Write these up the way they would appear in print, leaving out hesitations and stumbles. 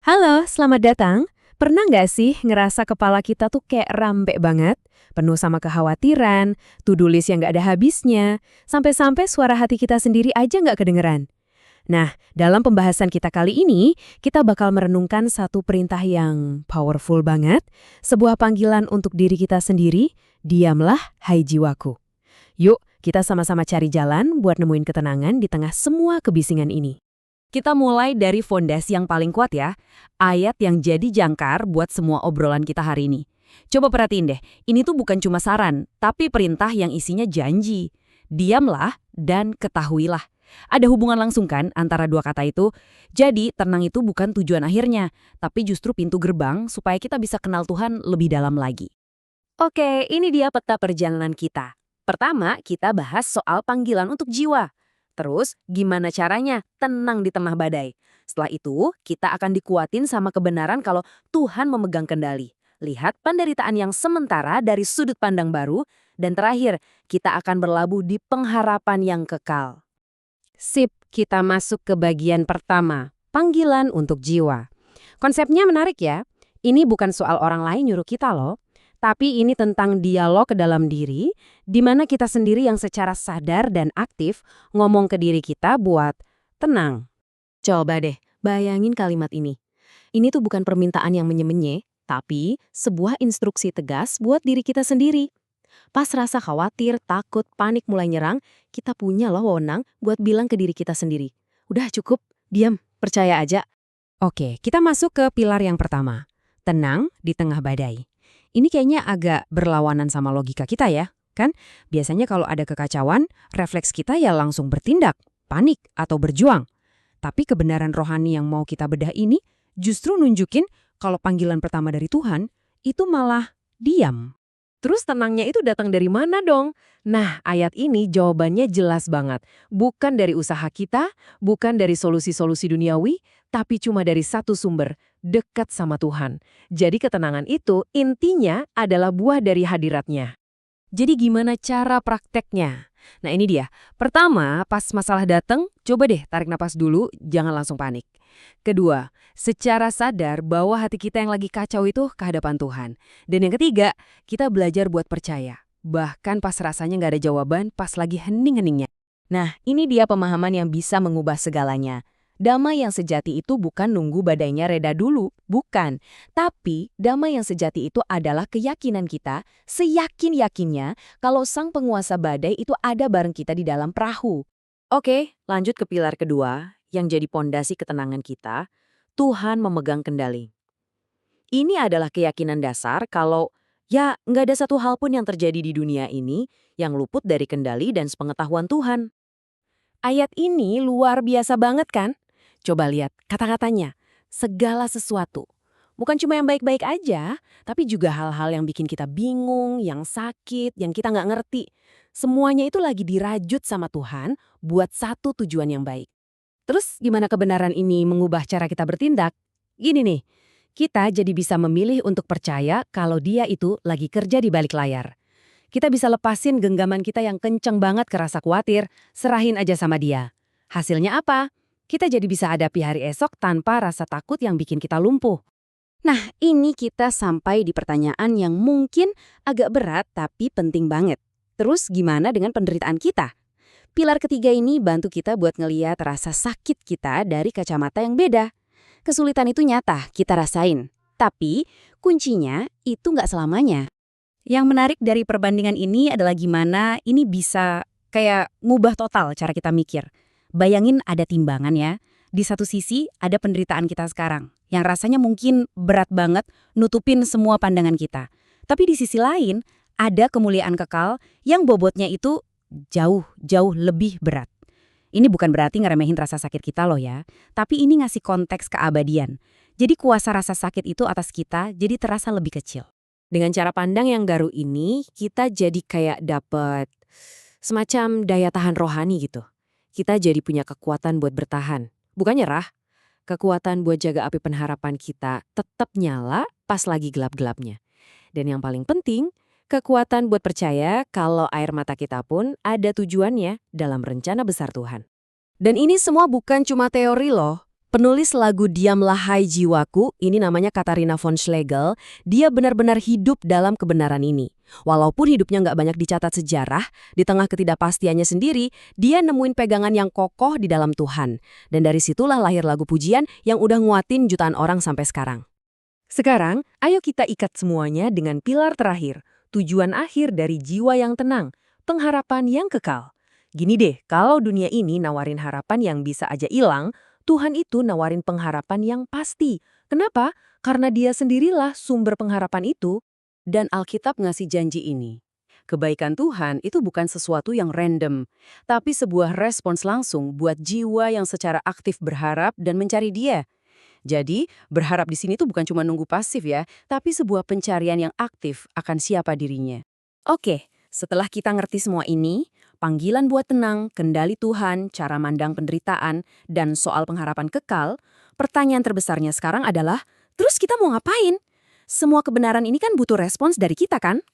Halo, selamat datang. Pernah nggak sih ngerasa kepala kita tuh kayak rambek banget? Penuh sama kekhawatiran, to-do list yang nggak ada habisnya, sampai-sampai suara hati kita sendiri aja nggak kedengeran. Nah, dalam pembahasan kita kali ini, kita bakal merenungkan satu perintah yang powerful banget, sebuah panggilan untuk diri kita sendiri, diamlah, hai jiwaku. Yuk, kita sama-sama cari jalan buat nemuin ketenangan di tengah semua kebisingan ini. Kita mulai dari fondasi yang paling kuat ya, ayat yang jadi jangkar buat semua obrolan kita hari ini. Coba perhatiin deh, ini tuh bukan cuma saran, tapi perintah yang isinya janji. Diamlah dan ketahuilah. Ada hubungan langsung kan antara dua kata itu? Jadi, tenang itu bukan tujuan akhirnya, tapi justru pintu gerbang supaya kita bisa kenal Tuhan lebih dalam lagi. Oke, ini dia peta perjalanan kita. Pertama, kita bahas soal panggilan untuk jiwa. Terus, gimana caranya tenang di tengah badai? Setelah itu, kita akan dikuatin sama kebenaran kalau Tuhan memegang kendali. Lihat penderitaan yang sementara dari sudut pandang baru. Dan terakhir, kita akan berlabuh di pengharapan yang kekal. Sip, kita masuk ke bagian pertama, panggilan untuk jiwa. Konsepnya menarik ya. Ini bukan soal orang lain nyuruh kita loh. Tapi ini tentang dialog ke dalam diri, di mana kita sendiri yang secara sadar dan aktif ngomong ke diri kita buat tenang. Coba deh, bayangin kalimat ini. Ini tuh bukan permintaan yang menye-menye, tapi sebuah instruksi tegas buat diri kita sendiri. Pas rasa khawatir, takut, panik mulai nyerang, kita punya loh wewenang buat bilang ke diri kita sendiri. Udah cukup, diam, percaya aja. Oke, kita masuk ke pilar yang pertama. Tenang di tengah badai. Ini kayaknya agak berlawanan sama logika kita ya, kan? Biasanya kalau ada kekacauan, refleks kita ya langsung bertindak, panik, atau berjuang. Tapi kebenaran rohani yang mau kita bedah ini justru nunjukin kalau panggilan pertama dari Tuhan itu malah diam. Terus tenangnya itu datang dari mana dong? Nah, ayat ini jawabannya jelas banget. Bukan dari usaha kita, bukan dari solusi-solusi duniawi, tapi cuma dari satu sumber, dekat sama Tuhan. Jadi ketenangan itu intinya adalah buah dari hadiratnya. Jadi gimana cara prakteknya? Nah ini dia. Pertama, pas masalah datang, coba deh tarik napas dulu, jangan langsung panik. Kedua, secara sadar bahwa hati kita yang lagi kacau itu ke hadapan Tuhan. Dan yang ketiga, kita belajar buat percaya. Bahkan pas rasanya nggak ada jawaban, pas lagi hening-heningnya. Nah, ini dia pemahaman yang bisa mengubah segalanya. Damai yang sejati itu bukan nunggu badainya reda dulu, bukan. Tapi damai yang sejati itu adalah keyakinan kita, seyakin-yakinnya kalau sang penguasa badai itu ada bareng kita di dalam perahu. Oke, lanjut ke pilar kedua, yang jadi pondasi ketenangan kita, Tuhan memegang kendali. Ini adalah keyakinan dasar kalau ya nggak ada satu hal pun yang terjadi di dunia ini yang luput dari kendali dan sepengetahuan Tuhan. Ayat ini luar biasa banget kan? Coba lihat kata-katanya, segala sesuatu. Bukan cuma yang baik-baik aja, tapi juga hal-hal yang bikin kita bingung, yang sakit, yang kita nggak ngerti. Semuanya itu lagi dirajut sama Tuhan buat satu tujuan yang baik. Terus gimana kebenaran ini mengubah cara kita bertindak? Gini nih, kita jadi bisa memilih untuk percaya kalau dia itu lagi kerja di balik layar. Kita bisa lepasin genggaman kita yang kenceng banget ke rasa khawatir, serahin aja sama dia. Hasilnya apa? Kita jadi bisa hadapi hari esok tanpa rasa takut yang bikin kita lumpuh. Nah, ini kita sampai di pertanyaan yang mungkin agak berat tapi penting banget. Terus gimana dengan penderitaan kita? Pilar ketiga ini bantu kita buat ngeliat rasa sakit kita dari kacamata yang beda. Kesulitan itu nyata, kita rasain. Tapi kuncinya itu nggak selamanya. Yang menarik dari perbandingan ini adalah gimana ini bisa kayak ngubah total cara kita mikir. Bayangin ada timbangan ya. Di satu sisi ada penderitaan kita sekarang, yang rasanya mungkin berat banget nutupin semua pandangan kita. Tapi di sisi lain, ada kemuliaan kekal yang bobotnya itu jauh lebih berat. Ini bukan berarti ngeremehin rasa sakit kita loh ya, tapi ini ngasih konteks keabadian. Jadi kuasa rasa sakit itu atas kita jadi terasa lebih kecil. Dengan cara pandang yang garu ini, kita jadi kayak dapet semacam daya tahan rohani gitu. Kita jadi punya kekuatan buat bertahan. Bukan nyerah, kekuatan buat jaga api pengharapan kita tetap nyala pas lagi gelap-gelapnya. Dan yang paling penting, kekuatan buat percaya kalau air mata kita pun ada tujuannya dalam rencana besar Tuhan. Dan ini semua bukan cuma teori loh. Penulis lagu Diamlah Hai Jiwaku, ini namanya Katharina von Schlegel, dia benar-benar hidup dalam kebenaran ini. Walaupun hidupnya nggak banyak dicatat sejarah, di tengah ketidakpastiannya sendiri, dia nemuin pegangan yang kokoh di dalam Tuhan. Dan dari situlah lahir lagu pujian yang udah nguatin jutaan orang sampai sekarang. Sekarang, ayo kita ikat semuanya dengan pilar terakhir, tujuan akhir dari jiwa yang tenang, pengharapan yang kekal. Gini deh, kalau dunia ini nawarin harapan yang bisa aja hilang, Tuhan itu nawarin pengharapan yang pasti. Kenapa? Karena dia sendirilah sumber pengharapan itu. Dan Alkitab ngasih janji ini. Kebaikan Tuhan itu bukan sesuatu yang random, tapi sebuah respons langsung buat jiwa yang secara aktif berharap dan mencari Dia. Jadi, berharap di sini tuh bukan cuma nunggu pasif ya, tapi sebuah pencarian yang aktif akan siapa dirinya. Oke, setelah kita ngerti semua ini, panggilan buat tenang, kendali Tuhan, cara mandang penderitaan, dan soal pengharapan kekal, pertanyaan terbesarnya sekarang adalah, terus kita mau ngapain? Semua kebenaran ini kan butuh respons dari kita kan?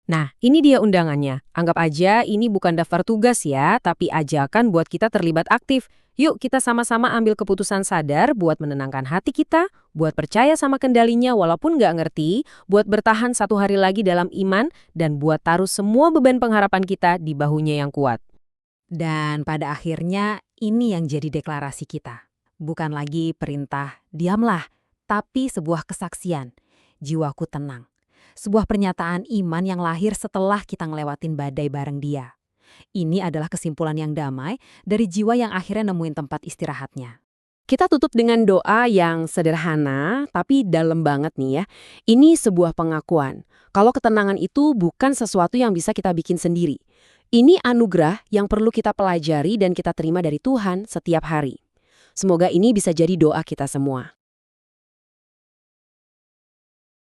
Nah, ini dia undangannya. Anggap aja ini bukan daftar tugas ya, tapi ajakan buat kita terlibat aktif. Yuk kita sama-sama ambil keputusan sadar buat menenangkan hati kita, buat percaya sama kendalinya walaupun nggak ngerti, buat bertahan satu hari lagi dalam iman, dan buat taruh semua beban pengharapan kita di bahunya yang kuat. Dan pada akhirnya ini yang jadi deklarasi kita. Bukan lagi perintah, diamlah, tapi sebuah kesaksian. Jiwaku tenang. Sebuah pernyataan iman yang lahir setelah kita ngelewatin badai bareng Dia. Ini adalah kesimpulan yang damai dari jiwa yang akhirnya nemuin tempat istirahatnya. Kita tutup dengan doa yang sederhana, tapi dalam banget nih ya. Ini sebuah pengakuan. Kalau ketenangan itu bukan sesuatu yang bisa kita bikin sendiri. Ini anugerah yang perlu kita pelajari dan kita terima dari Tuhan setiap hari. Semoga ini bisa jadi doa kita semua.